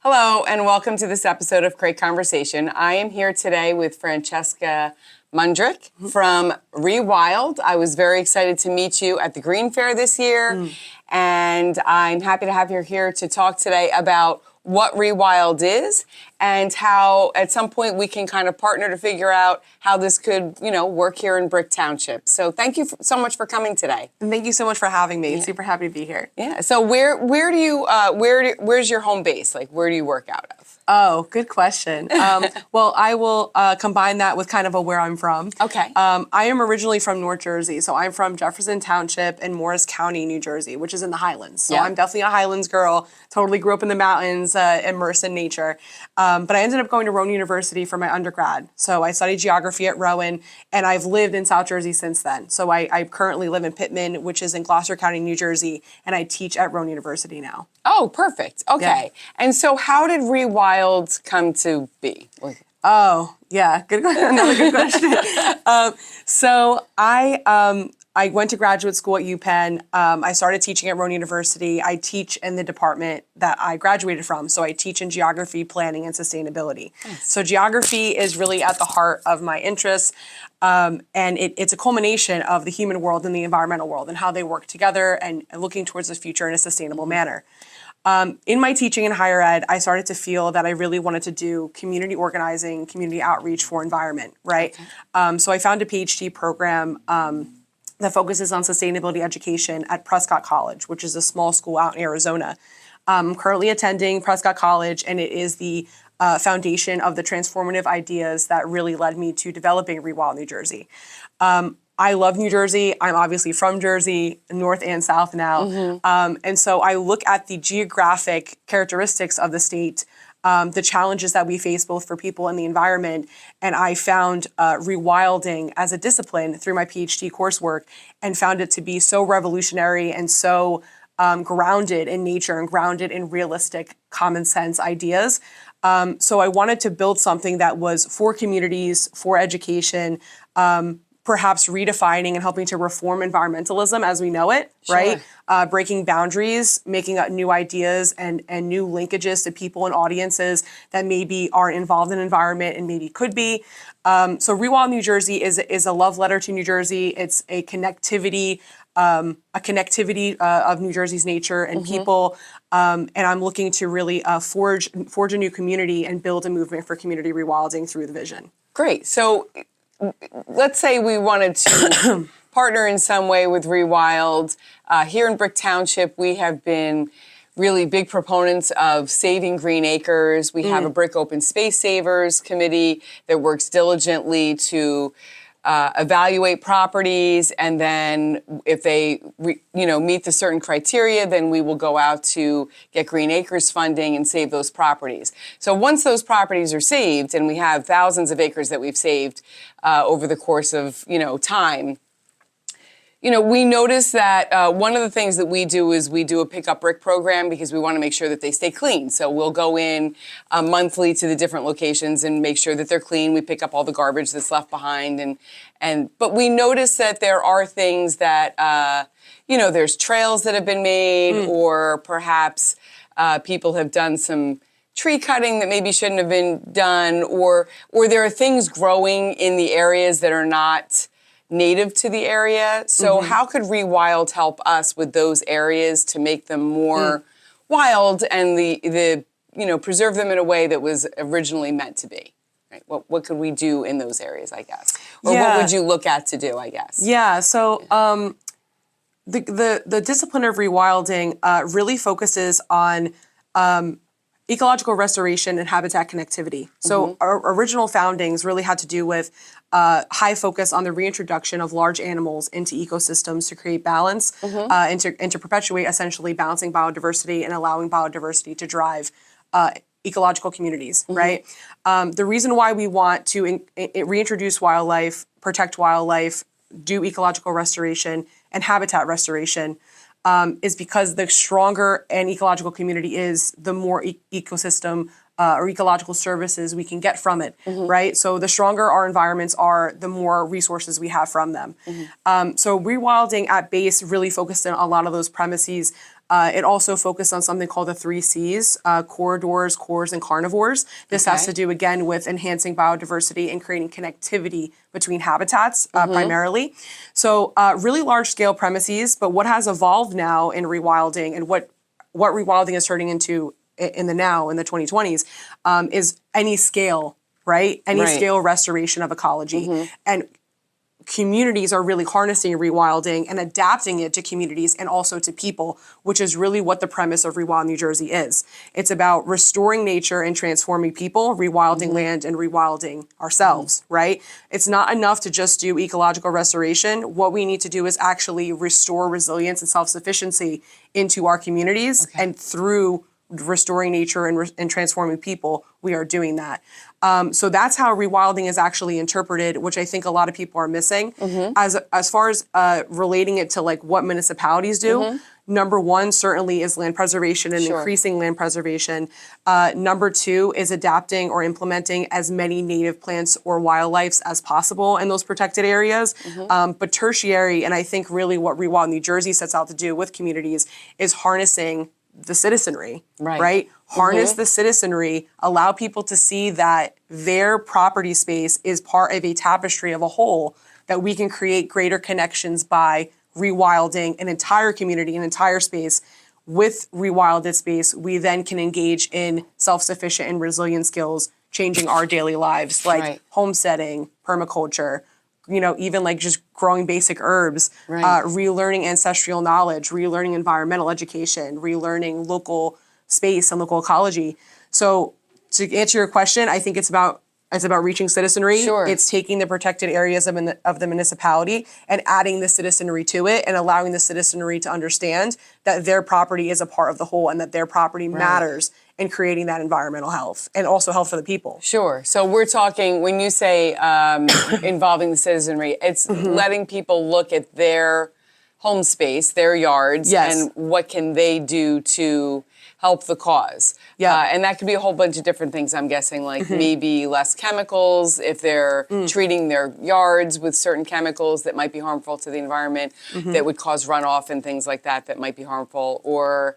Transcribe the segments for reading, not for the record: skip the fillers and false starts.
Hello, and welcome to this episode of Great Conversation. I am here today with Francesca Mundrick from Rewild. I was very excited to meet you at the Green Fair this year, and I'm happy to have you here to talk today about what Rewild is and how at some point we can kind of partner to figure out how this could, work here in Brick Township. So thank you so much for coming today. And thank you so much for having me. Super happy to be here. Yeah. So where's your home base? Like, where do you work out of? Oh, good question. Well, I will combine that with kind of where I'm from. Okay. I am originally from North Jersey, so I'm from Jefferson Township in Morris County, New Jersey, which is in the Highlands. So I'm definitely a Highlands girl, totally grew up in the mountains, immersed in nature. But I ended up going to Rowan University for my undergrad. So I studied geography at Rowan, and I've lived in South Jersey since then. So I currently live in Pittman, which is in Gloucester County, New Jersey, and I teach at Rowan University now. Oh, perfect. Okay. Yeah. And so how did Rewild come to be? Oh, yeah. Another good question. So I went to graduate school at UPenn. I started teaching at Rowan University. I teach in the department that I graduated from. So I teach in geography, planning, and sustainability. Nice. So geography is really at the heart of my interests. And it's a culmination of the human world and the environmental world and how they work together and looking towards the future in a sustainable manner. In my teaching in higher ed, I started to feel that I really wanted to do community organizing, community outreach for environment, right? Okay. So I found a PhD program that focuses on sustainability education at Prescott College, which is a small school out in Arizona. I'm currently attending Prescott College, and it is the foundation of the transformative ideas that really led me to developing Rewild New Jersey. I love New Jersey. I'm obviously from Jersey, North and South now. And so I look at the geographic characteristics of the state, the challenges that we face both for people and the environment. And I found rewilding as a discipline through my PhD coursework and found it to be so revolutionary and so grounded in nature and grounded in realistic common sense ideas. So I wanted to build something that was for communities, for education, perhaps redefining and helping to reform environmentalism as we know it, sure. Right? Breaking boundaries, making up new ideas and new linkages to people and audiences that maybe aren't involved in environment and maybe could be. So Rewild New Jersey is a love letter to New Jersey. It's a connectivity of New Jersey's nature and people. And I'm looking to really forge a new community and build a movement for community rewilding through the vision. Great. So let's say we wanted to partner in some way with Rewild. Here in Brick Township, we have been really big proponents of saving green acres. We have a Brick Open Space Savers Committee that works diligently to evaluate properties, and then if they meet the certain criteria, then we will go out to get Green Acres funding and save those properties. So once those properties are saved, and we have thousands of acres that we've saved over the course of time, we notice that one of the things that we do is we do a pick up brick program because we want to make sure that they stay clean. So we'll go in monthly to the different locations and make sure that they're clean. We pick up all the garbage that's left behind, but we notice that there are things that there's trails that have been made, or perhaps people have done some tree cutting that maybe shouldn't have been done, or there are things growing in the areas that are not native to the area. So how could Rewild help us with those areas to make them more wild and the preserve them in a way that was originally meant to be? Right? What could we do in those areas, I guess? Or what would you look at to do, I guess? Yeah, so the discipline of rewilding really focuses on ecological restoration and habitat connectivity. So our original foundings really had to do with high focus on the reintroduction of large animals into ecosystems to create balance and to perpetuate essentially balancing biodiversity and allowing biodiversity to drive ecological communities, right? The reason why we want to reintroduce wildlife, protect wildlife, do ecological restoration and habitat restoration is because the stronger an ecological community is, the more ecosystem or ecological services we can get from it, right? So the stronger our environments are, the more resources we have from them. So rewilding at base really focused on a lot of those premises It also focused on something called the 3 Cs, corridors, cores, and carnivores. This has to do, again, with enhancing biodiversity and creating connectivity between habitats, primarily. So really large-scale premises, but what has evolved now in rewilding and what rewilding is turning into in the 2020s, is any scale, right? Any scale restoration of ecology. And communities are really harnessing rewilding and adapting it to communities and also to people, which is really what the premise of Rewild New Jersey is. It's about restoring nature and transforming people, rewilding land, and rewilding ourselves, right? It's not enough to just do ecological restoration. What we need to do is actually restore resilience and self-sufficiency into our communities, and through restoring nature and transforming people, we are doing that. So that's how rewilding is actually interpreted, which I think a lot of people are missing. As far as relating it to like what municipalities do, number one certainly is land preservation and increasing land preservation. Number two is adapting or implementing as many native plants or wildlife as possible in those protected areas. But tertiary, and I think really what Rewild New Jersey sets out to do with communities, is harnessing the citizenry, right? Harness the citizenry, allow people to see that their property space is part of a tapestry of a whole, that we can create greater connections by rewilding an entire community, an entire space. With rewilded space, we then can engage in self-sufficient and resilient skills, changing our daily lives, like homesteading, permaculture, even like just growing basic herbs, relearning ancestral knowledge, relearning environmental education, relearning local space and local ecology. So to answer your question, I think it's about reaching citizenry. It's taking the protected areas of the municipality and adding the citizenry to it, and allowing the citizenry to understand that their property is a part of the whole and that their property matters in creating that environmental health and also health for the people. So we're talking, when you say involving the citizenry, it's letting people look at their home space, their yards, and what can they do to help the cause. And that could be a whole bunch of different things, I'm guessing, like maybe less chemicals, if they're treating their yards with certain chemicals that might be harmful to the environment, that would cause runoff and things like that that might be harmful, or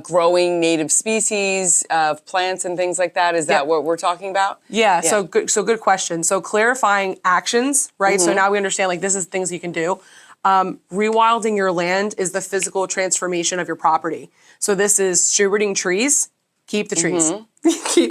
growing native species of plants and things like that. Is that what we're talking about? So good question. So clarifying actions, right? So now we understand, like, this is things you can do. Rewilding your land is the physical transformation of your property. So this is stewarding trees. Keep the trees.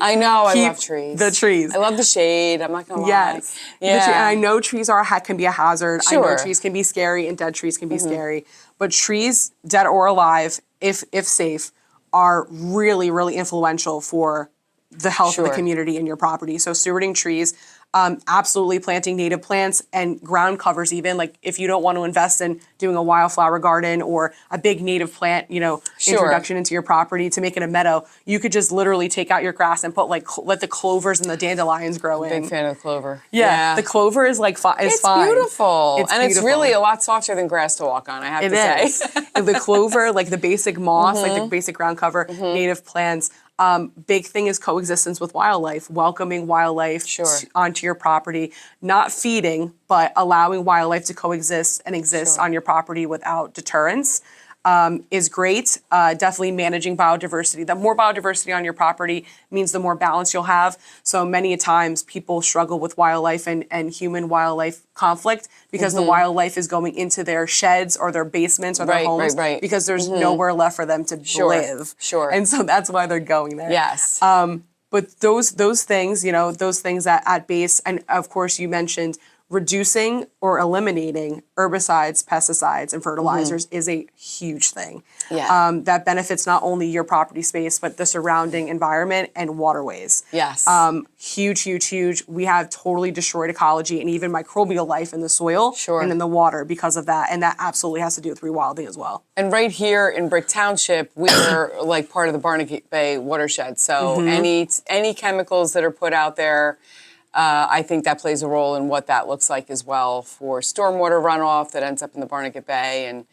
I know, I love trees. The trees. I love the shade, I'm not gonna lie. And I know trees can be a hazard. I know trees can be scary, and dead trees can be scary. But trees, dead or alive, if safe, are really, really influential for the health of the community and your property. So stewarding trees, absolutely planting native plants and ground covers, even like if you don't want to invest in doing a wildflower garden or a big native plant, introduction into your property to make it a meadow, you could just literally take out your grass and put let the clovers and the dandelions grow in. Big fan of clover. The clover is like fine. It's beautiful. It's really a lot softer than grass to walk on, I have to say. And the clover, like the basic moss, like the basic ground cover, native plants. Big thing is coexistence with wildlife, welcoming wildlife onto your property, not feeding, but allowing wildlife to coexist and exist on your property without deterrence. Is great. Definitely managing biodiversity. The more biodiversity on your property means the more balance you'll have. So many times people struggle with wildlife and human-wildlife conflict because the wildlife is going into their sheds or their basements or their homes because there's nowhere left for them to live. And so that's why they're going there. But those things, those things at base, and of course you mentioned reducing or eliminating herbicides, pesticides, and fertilizers is a huge thing. That benefits not only your property space, but the surrounding environment and waterways. Huge, huge, huge. We have totally destroyed ecology and even microbial life in the soil and in the water because of that. And that absolutely has to do with rewilding as well. And right here in Brick Township, we're like part of the Barnegat Bay watershed. So any chemicals that are put out there, I think that plays a role in what that looks like as well for stormwater runoff that ends up in the Barnegat Bay. And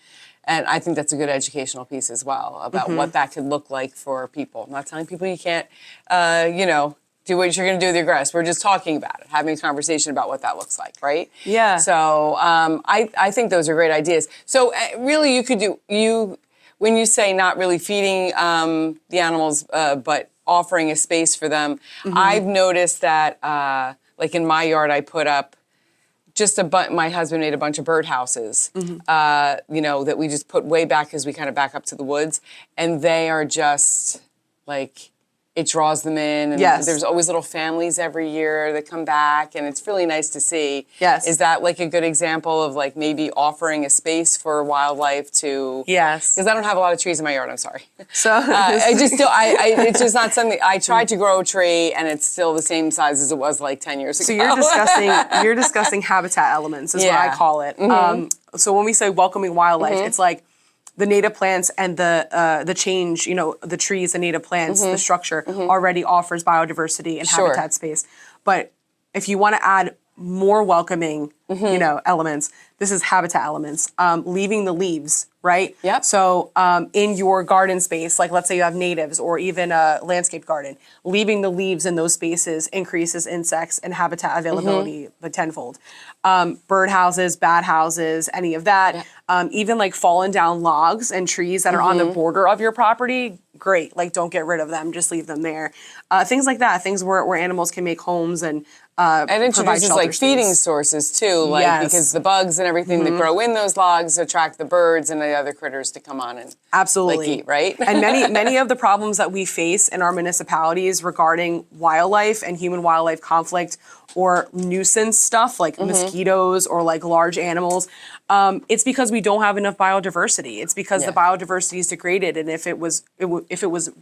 I think that's a good educational piece as well about what that could look like for people. I'm not telling people you can't, do what you're going to do with your grass. We're just talking about it, having a conversation about what that looks like, right? So I think those are great ideas. So really you could do, when you say not really feeding the animals, but offering a space for them, I've noticed that, like in my yard, I put up my husband made a bunch of birdhouses, that we just put way back as we kind of back up to the woods, and they are just like, it draws them in, and there's always little families every year that come back, and it's really nice to see. Yes. Is that like a good example of like maybe offering a space for wildlife to? Yes. Because I don't have a lot of trees in my yard. I'm sorry. So it's just not something. I tried to grow a tree, and it's still the same size as it was like 10 years ago. So you're discussing habitat elements, is what I call it. So when we say welcoming wildlife, it's like the native plants and the change, the trees, the native plants, the structure already offers biodiversity and habitat space. But if you want to add more welcoming, elements, this is habitat elements. Leaving the leaves, right? Yep. So in your garden space, like let's say you have natives or even a landscape garden, leaving the leaves in those spaces increases insects and habitat availability by tenfold. Bird houses, bat houses, any of that. Even like fallen down logs and trees that are on the border of your property, great. Like don't get rid of them, just leave them there. Things like that, things where animals can make homes and introduces like feeding sources too, like because the bugs and everything that grow in those logs attract the birds and the other critters to come on and absolutely like eat, right? And many of the problems that we face in our municipalities regarding wildlife and human wildlife conflict or nuisance stuff like mosquitoes or like large animals, it's because we don't have enough biodiversity. It's because the biodiversity is degraded, and if it was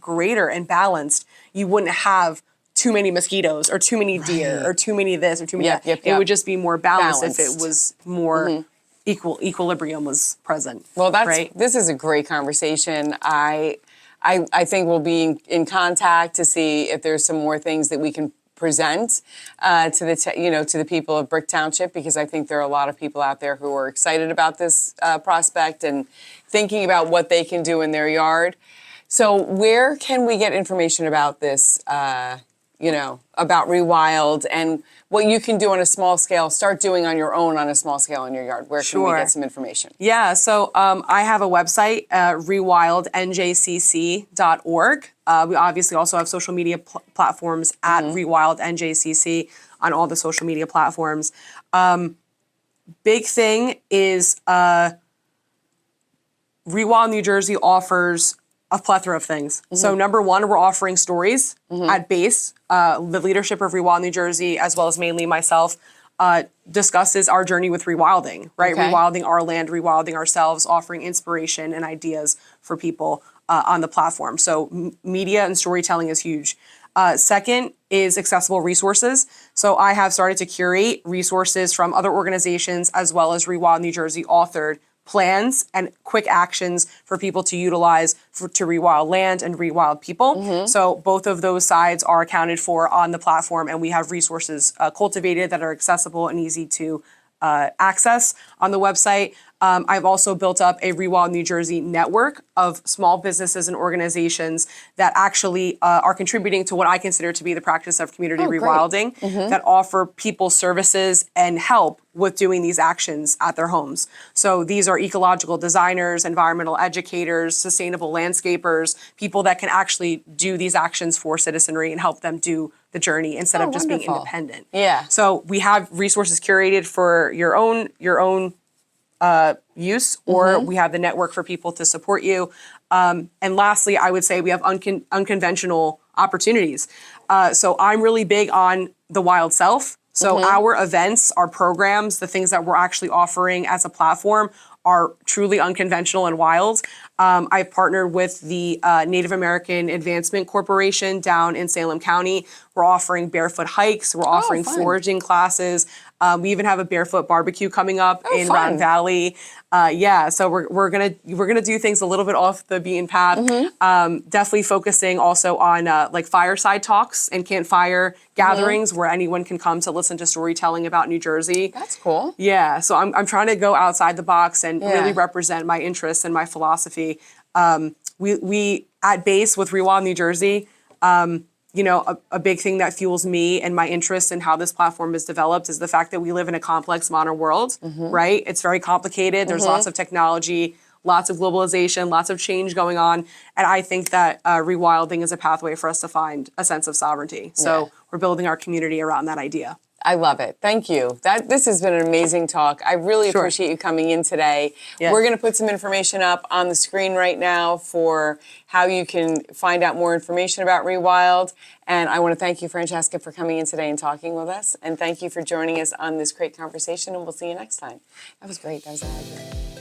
greater and balanced, you wouldn't have too many mosquitoes or too many deer or too many this or too many that. It would just be more balanced if it was more equilibrium was present. Well, right? This is a great conversation. I think we'll be in contact to see if there's some more things that we can present to the people of Brick Township, because I think there are a lot of people out there who are excited about this prospect and thinking about what they can do in their yard. So where can we get information about this, about Rewild and what you can do on a small scale, start doing on your own on a small scale in your yard? Where can we get some information? Yeah, so I have a website, rewildnjcc.org. We obviously also have social media platforms at Rewild NJCC on all the social media platforms. Big thing is Rewild New Jersey offers a plethora of things. So number one, we're offering stories at base. The leadership of Rewild New Jersey, as well as mainly myself, discusses our journey with rewilding, right? Okay. Rewilding our land, rewilding ourselves, offering inspiration and ideas for people on the platform. So media and storytelling is huge. Second is accessible resources. So I have started to curate resources from other organizations as well as Rewild New Jersey authored plans and quick actions for people to utilize to rewild land and rewild people. So both of those sides are accounted for on the platform, and we have resources cultivated that are accessible and easy to access on the website. I've also built up a Rewild New Jersey network of small businesses and organizations that actually are contributing to what I consider to be the practice of community rewilding, that offer people services and help with doing these actions at their homes. So these are ecological designers, environmental educators, sustainable landscapers, people that can actually do these actions for citizenry and help them do the journey instead of just being independent. Yeah. So we have resources curated for your own use, or we have the network for people to support you. And lastly, I would say we have unconventional opportunities. So I'm really big on the wild self. So our events, our programs, the things that we're actually offering as a platform are truly unconventional and wild. I've partnered with the Native American Advancement Corporation down in Salem County. We're offering barefoot hikes. We're offering foraging classes. We even have a barefoot barbecue coming up in Round Valley. So we're gonna do things a little bit off the beaten path. Definitely focusing also on like fireside talks and campfire gatherings where anyone can come to listen to storytelling about New Jersey. That's cool. Yeah, so I'm trying to go outside the box and really represent my interests and my philosophy. We at base with Rewild New Jersey, a big thing that fuels me and my interest in how this platform is developed is the fact that we live in a complex modern world, right? It's very complicated. There's lots of technology, lots of globalization, lots of change going on. And I think that rewilding is a pathway for us to find a sense of sovereignty. So we're building our community around that idea. I love it. Thank you. This has been an amazing talk. I really appreciate you coming in today. Yeah. We're going to put some information up on the screen right now for how you can find out more information about Rewild. And I want to thank you, Francesca, for coming in today and talking with us. And thank you for joining us on this great conversation. And we'll see you next time. That was great. That was a pleasure.